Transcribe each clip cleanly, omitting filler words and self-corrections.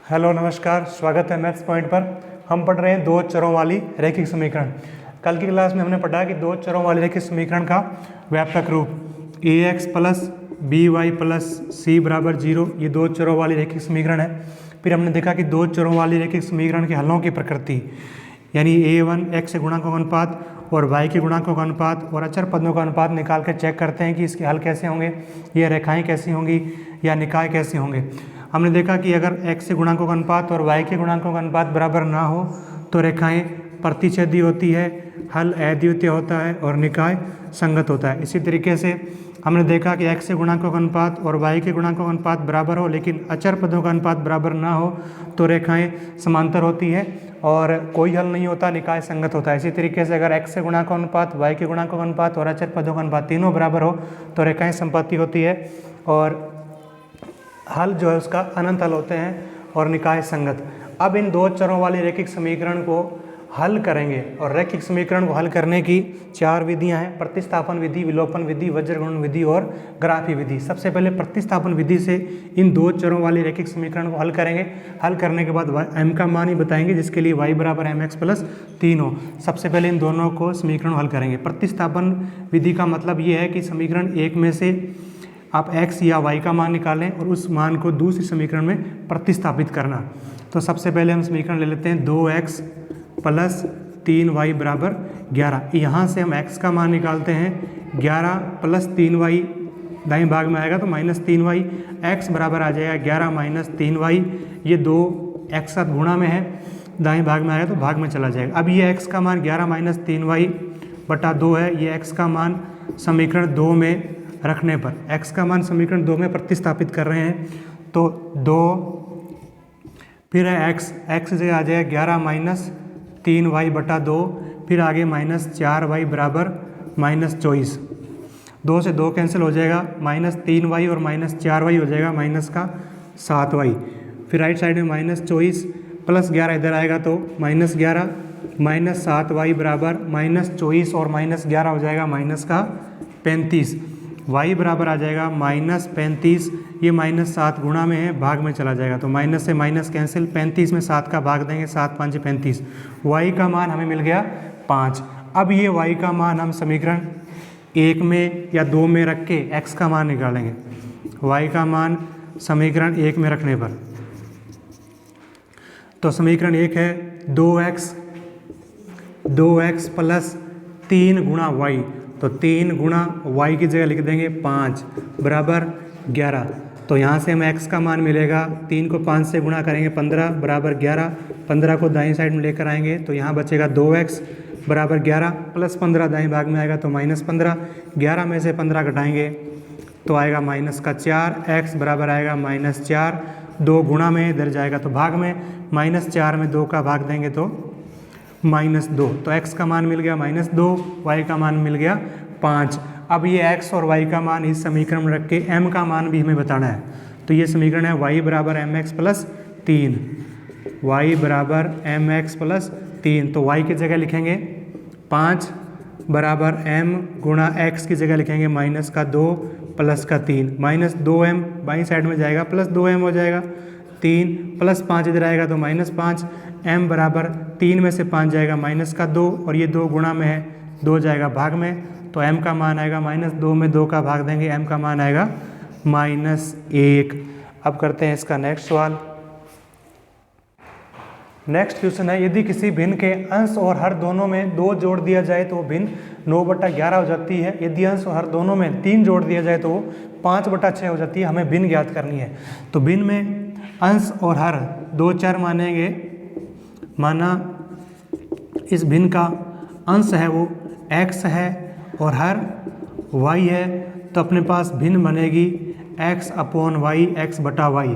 Hello नमस्कार, स्वागत है मैथ्स पॉइंट पर। हम पढ़ रहे हैं दो चरों वाली रैखिक समीकरण। कल की क्लास में हमने पढ़ा कि दो चरों वाली रैखिक समीकरण का व्यापक रूप ax plus b y plus c बराबर 0, ये दो चरों वाली रैखिक समीकरण है। फिर हमने देखा कि दो चरों वाली रैखिक समीकरण के हलों की प्रकृति, यानी a1 x के गुणांकों का अनुपात और y के गुणांकों का अनुपात और अचर पदों का अनुपात निकाल कर चेक करते हैं कि इसके हल कैसे होंगे, ये रेखाएं कैसी होंगी या निकाय कैसे होंगे। हमने देखा कि अगर x के गुणांकों का अनुपात और y के गुणांकों का अनुपात बराबर ना हो तो रेखाएं प्रतिच्छेदी होती है, हल अद्वितीय होता है और निकाय संगत होता है। इसी तरीके से हमने देखा कि x के गुणांकों का अनुपात और y के गुणांकों का अनुपात बराबर हो लेकिन अचर पदों का अनुपात बराबर ना हो तो रेखाएं समांतर होती है और कोई हल नहीं होता, निकाय संगत होता है। इसी तरीके से अगर x के गुणांकों का अनुपात, y के गुणांकों का अनुपात और अचर पदों का अनुपात तीनों बराबर हो तो रेखाएं संपत्ति होती है और हल जो है उसका अनंत हल होते हैं और निकाय संगत। अब इन दो चरों वाली रैखिक समीकरण को हल करेंगे और रैखिक समीकरण को हल करने की चार विधियां हैं: प्रतिस्थापन विधि, विलोपन विधि, वज्रगुणन विधि और ग्राफी विधि। सबसे पहले प्रतिस्थापन विधि से इन दो चरों वाली रैखिक समीकरण को हल करेंगे। हल करने के बाद m का मान ही बताएंगे जिसके लिए y बराबर mx प्लस 3 हो। सबसे पहले इन दोनों को समीकरण हल करेंगे। प्रतिस्थापन विधि का मतलब ये है कि समीकरण एक में से आप x या y का मान निकालें और उस मान को दूसरे समीकरण में प्रतिस्थापित करना। तो सबसे पहले हम समीकरण ले लेते हैं 2x प्लस 3y बराबर 11। यहाँ से हम x का मान निकालते हैं 11 प्लस 3y, दाएं भाग में आएगा तो माइनस 3y, x बराबर आ जाएगा 11 माइनस 3y। ये दो x साथ गुणा में है, दाएं भाग में आएगा तो भाग में चला जाएगा। अब ये x का मान 11 माइनस 3y बटा 2 है। ये x का मान समीकरण 2 में रखने पर, x का मान समीकरण 2 में प्रतिस्थापित कर रहे हैं तो 2 फिर है x से आ जाएगा 11 माइनस 3y बटा 2, फिर आगे माइनस 4y बराबर माइनस 24। 2 से 2 कैंसिल हो जाएगा, माइनस 3y और माइनस 4y हो जाएगा माइनस का 7y। फिर राइट साइड में माइनस 24 प्लस 11 इधर आएगा तो माइनस 11 माइनस 7y बराबर माइनस 24 और माइनस 11 हो जाएगा माइनस का 35। y बराबर आ जाएगा माइनस 35। ये माइनस 7 गुणा में है, भाग में चला जाएगा तो माइनस से माइनस कैंसिल, 35 में 7 का भाग देंगे, 7 5 35। y का मान हमें मिल गया 5। अब ये y का मान हम समीकरण 1 में या 2 में रख के x का मान निकालेंगे। y का मान समीकरण 1 में रखने पर तो समीकरण 1 है 2x प्लस 3 गुणा y, तो 3 गुणा y की जगह लिख देंगे 5 बराबर 11। तो यहाँ से हमें x का मान मिलेगा, 3 को 5 से गुणा करेंगे 15 बराबर 11, 15 को दाईं साइड में लेकर आएंगे तो यहाँ बचेगा 2x बराबर 11 प्लस 15 दाईं भाग में आएगा तो माइनस 15, 11 में से 15 घटाएंगे तो आएगा माइनस का 4, x बराबर आएगा माइनस 4। 2 गुणा में इधर जाएगा तो भाग में, माइनस 4 में 2 का भाग देंगे तो माइनस 2। तो x का मान मिल गया माइनस 2, y का मान मिल गया 5। अब ये x और y का मान इस समीकरण में रख के m का मान भी हमें बताना है। तो ये समीकरण है y बराबर mx प्लस 3, y बराबर mx प्लस 3। तो y की जगह लिखेंगे 5 बराबर m गुणा x की जगह लिखेंगे माइनस का 2 प्लस का 3, माइनस 2m बाईं साइड में जाएगा प्लस 2m हो जाएगा, 3 प्लस 5 इधर आएगा तो माइनस 5, m बराबर 3 में से 5 जाएगा माइनस का 2 और ये 2 गुणा में है, 2 जाएगा भाग में तो m का मान आएगा माइनस 2 में 2 का भाग देंगे, m का मान आएगा माइनस 1। अब करते हैं इसका नेक्स्ट सवाल। नेक्स्ट क्वेश्चन है, यदि किसी भिन्न के अंश और हर दोनों में 2 जोड़ दिया जाए तो भिन्न 9/11 हो जाती है। यदि अंश और हर दोनों में 3 जोड़ दिया जाए तो 5/6 हो जाती है। हमें भिन्न ज्ञात करनी है। तो भिन्न में अंश और हर 2 चर मानेंगे। माना इस भिन्न का अंश है वो x है और हर y है, तो अपने पास भिन्न बनेगी x अपॉन y, x बटा y।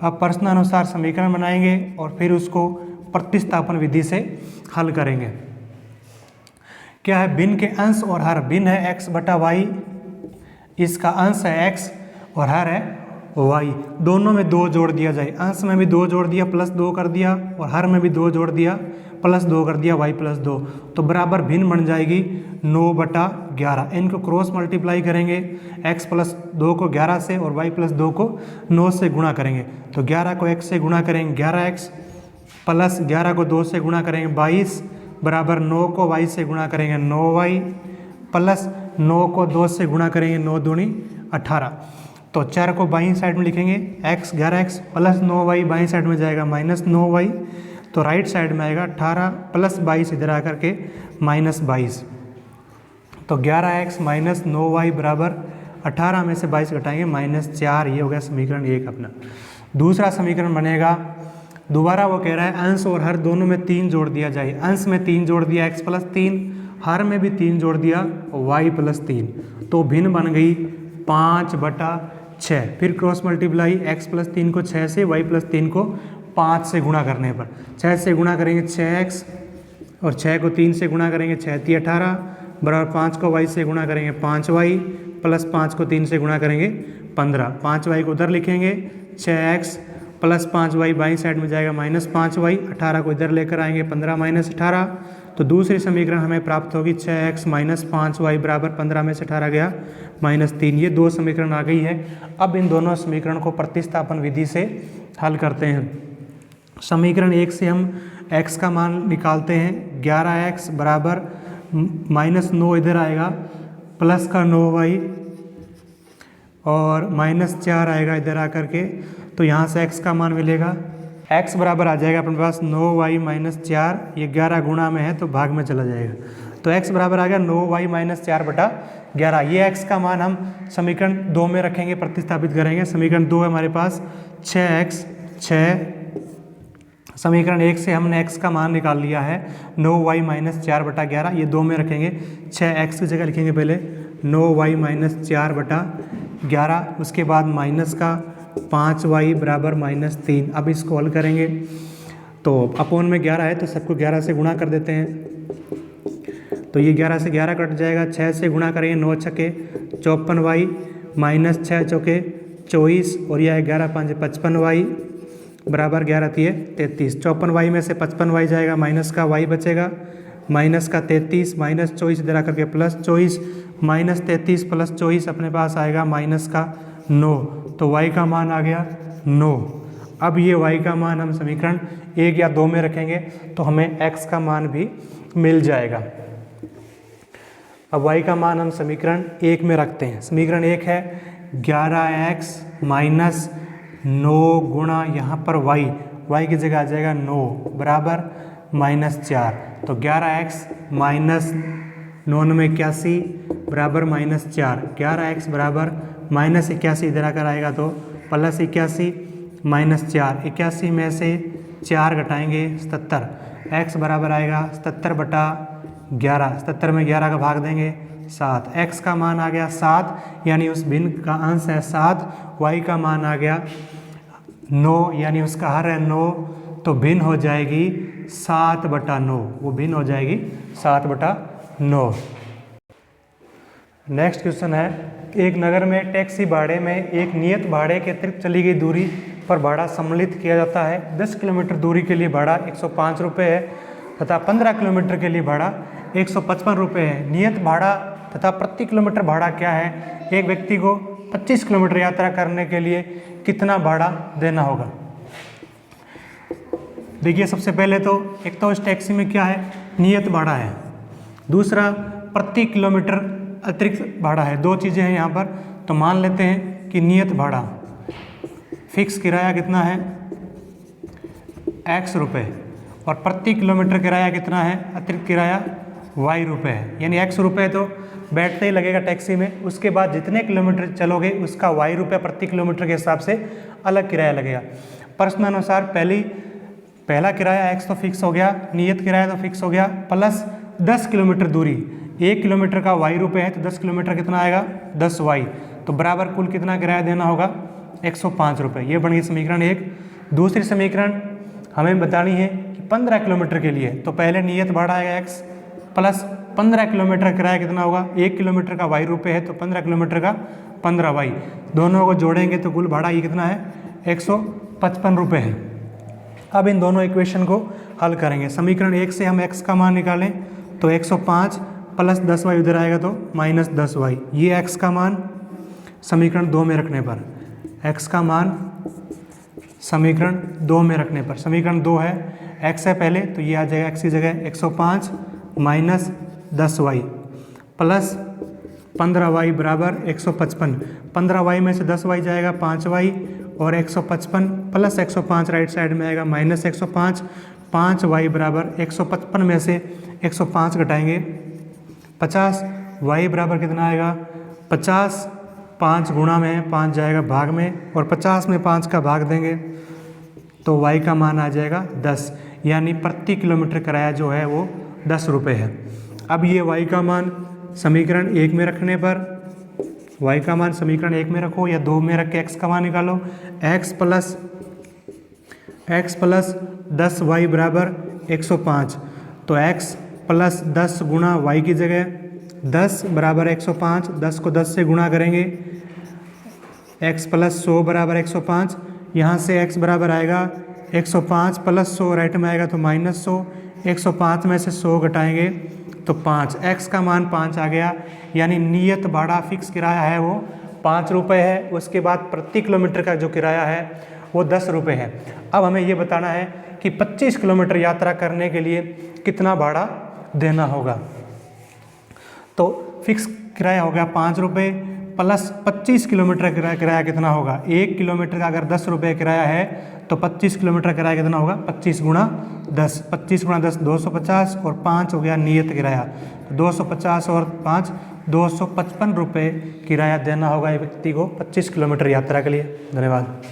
अब प्रश्नानुसार समीकरण बनाएंगे और फिर उसको प्रतिस्थापन विधि से हल करेंगे। क्या है भिन्न के अंश और हर? भिन्न है x बटा y, इसका अंश है x और हर है y। दोनों में 2 जोड़ दिया जाए, अंश में भी 2 जोड़ दिया प्लस 2 कर दिया और हर में भी 2 जोड़ दिया प्लस 2 कर दिया y प्लस 2, तो बराबर भिन्न बन जाएगी 9/11। इनको क्रॉस मल्टीप्लाई करेंगे, x प्लस 2 को 11 से और y प्लस 2 को 9 से गुणा करेंगे, तो 11 को x से गुणा करेंगे 11x, प्लस 11 को 2 से गुणा करेंगे 22, बराबर 9 को y से गुणा करेंगे 9y, प्लस 9 को 2 से गुणा करेंगे 9 दूनी 18। तो 4 को बाईं साइड में लिखेंगे x 11x प्लस 9y, बाईं साइड में जाएगा माइनस 9y, तो राइट साइड में आएगा 18 प्लस 22 इधर आकर के माइनस 22। तो 11x माइनस 9y बराबर 18 में से 22 घटाएंगे -4। ये हो गया समीकरण 1 अपना। दूसरा समीकरण बनेगा, दोबारा वो कह रहा है अंश और हर दोनों में 3 जोड़ दिया जाए। अंश में 3 जोड़ दिया x प्लस 3, हर में भी 3 जोड़ दिया y प्लस 3, तो भिन्न बन गई 5/6। फिर क्रॉस मल्टीप्लाई x प्लस 3 को 6 से, y प्लस 3 को 5 से गुणा करने पर, 6 से गुणा करेंगे 6x और 6 को 3 से गुणा करेंगे 6 × 18 बराबर 5 को y से गुणा करेंगे 5y, प्लस 5 को 3 से गुणा करेंगे 15। 5y को उधर लिखेंगे, 6x प्लस 5y बाईं साइड में जाएगा -5y, 18 को इधर लेकर आएंगे 15 - 18, तो दूसरी समीकरण हमें प्राप्त होगी 6x माइनस 5y बराबर 15 में से 18 गया -3। ये 2 समीकरण आ गई है। अब इन दोनों समीकरण को प्रतिस्थापन विधि से हल करते हैं। समीकरण 1 से हम x का मान निकालते हैं, 11x बराबर -9 इधर आएगा, प्लस का 9y और -4 आएगा इधर आकर के, तो यहाँ से x का मान मिलेगा, x बराबर आ जाएगा अपने पास 9y - 4, ये 11 गुणा में है तो भाग में चला जाएगा, तो x बराबर आ गया 9y - 4/11। ये x का मान हम समीकरण 2 में रखेंगे, प्रतिस्थापित करेंगे। समीकरण 2 है हमारे पास 6x 6, समीकरण 1 से हमने x का मान निकाल लिया है 9y - 4/11, ये 2 में रखेंगे। 6x की जगह लिखेंगे पहले 9y - 4/11, उसके बाद माइनस का 5y बराबर -3। अब इसको हल करेंगे तो अपोन में 11 है तो सबको 11 से गुणा कर देते हैं, तो ये 11 से 11 कट जाएगा, 6 से गुणा करेंगे 9 छके 54y -6 चौके 24 और यह 11 5 55y बराबर 11 3 33। 54y में से 55y जाएगा, माइनस का y बचेगा, माइनस का 33 -24 इधर आकर के +24, -33 + 24 अपने पास आएगा माइनस का 9, तो y का मान आ गया 9। अब ये y का मान हम समीकरण 1 या 2 में रखेंगे तो हमें x का मान भी मिल जाएगा। अब y का मान हम समीकरण 1 में रखते हैं। समीकरण 1 है 11x माइनस 9 गुणा यहाँ पर y की जगह आ जाएगा 9 बराबर -4, तो 11x माइनस 9 में 81 बराबर -4, 11x बराबर -81 इधर आकर आएगा तो +81 -4, 81 में से 4 घटाएंगे 77, x बराबर आएगा 77/11, 77 में 11 का भाग देंगे 7, x का मान आ गया 7, यानी उस भिन्न का अंश है 7, y का मान आ गया 9, यानी उसका हर है 9, तो भिन्न हो जाएगी 7/9, वो भिन्न हो जाएगी 7/9। नेक्स्ट क्वेश्चन है, एक नगर में टैक्सी भाड़े में एक नियत भाड़े के अतिरिक्त चली गई दूरी पर भाड़ा सम्मिलित किया जाता है। 10 किलोमीटर दूरी के लिए भाड़ा 105 रुपये है तथा 15 किलोमीटर के लिए भाड़ा 155 रुपये है। नियत भाड़ा तथा प्रति किलोमीटर भाड़ा क्या है? एक व्यक्ति को 25 किलोमीटर यात्रा करने के लिए कितना भाड़ा देना होगा? देखिए, सबसे पहले तो एक तो इस टैक्सी में क्या है, नियत भाड़ा है, दूसरा प्रति किलोमीटर अतिरिक्त भाड़ा है। दो चीज़ें हैं यहाँ पर। तो मान लेते हैं कि नियत भाड़ा फिक्स किराया कितना है x रुपये और प्रति किलोमीटर किराया कितना है, अतिरिक्त किराया y रुपये है। यानी x रुपये तो बैठते ही लगेगा टैक्सी में, उसके बाद जितने किलोमीटर चलोगे उसका y रुपये प्रति किलोमीटर के हिसाब से अलग किराया लगेगा। प्रश्न अनुसार पहला किराया x तो फिक्स हो गया, नियत किराया तो फिक्स हो गया, प्लस 10 किलोमीटर दूरी, 1 किलोमीटर का y रुपये है तो 10 किलोमीटर कितना आएगा 10y, तो बराबर कुल कितना किराया देना होगा 105 रुपये। ये बन गई समीकरण 1। दूसरी समीकरण हमें बतानी है कि 15 किलोमीटर के लिए, तो पहले नियत भाड़ा आएगा x प्लस 15 किलोमीटर किराया कितना होगा, 1 किलोमीटर का y रुपये है तो 15 किलोमीटर का 15y, दोनों को जोड़ेंगे तो कुल भाड़ा ये कितना है 155 रुपये है। अब इन दोनों इक्वेशन को हल करेंगे। समीकरण 1 से हम x का मान निकालें तो 105 प्लस 10y उधर आएगा तो माइनस 10y। ये x का मान समीकरण 2 में रखने पर, x का मान समीकरण 2 में रखने पर, समीकरण 2 है, x है पहले तो ये आ जाएगा x की जगह 105 माइनस 10y प्लस 15y बराबर 155। 15y में से 10y जाएगा 5y और 155 प्लस 105 राइट साइड में आएगा माइनस 105। 5y बराबर 155 में से 105 घटाएंगे 50। y बराबर कितना आएगा 50, 5 गुणा में 5 जाएगा भाग में और 50 में 5 का भाग देंगे तो y का मान आ जाएगा 10, यानी प्रति किलोमीटर किराया जो है वो 10 रुपये है। अब ये y का मान समीकरण 1 में रखने पर, y का मान समीकरण 1 में रखो या 2 में रख के x का मान निकालो। x प्लस 10y बराबर 105, तो x प्लस 10 गुणा y की जगह 10 बराबर 105, 10 को 10 से गुणा करेंगे, x प्लस 100 बराबर 105। यहाँ से x बराबर आएगा 105 प्लस 100 राइट में आएगा तो माइनस 100। 105 में से 100 घटाएंगे तो 5, x का मान 5 आ गया, यानी नियत भाड़ा फिक्स किराया है वो 5 रुपये है। उसके बाद प्रति किलोमीटर का जो किराया है वो 10 रुपये है। अब हमें ये बताना है कि 25 किलोमीटर यात्रा करने के लिए कितना भाड़ा देना होगा। तो फिक्स किराया हो गया 5 रुपये प्लस 25 किलोमीटर किराया कितना होगा। 1 किलोमीटर का अगर 10 रुपये किराया है तो 25 किलोमीटर किराया कितना होगा, 25 गुणा 10, 25 गुणा 10 250 और 5 हो गया नियत किराया। 250 और 5 255 रुपये किराया देना होगा एक व्यक्ति को 25 किलोमीटर यात्रा के लिए। धन्यवाद।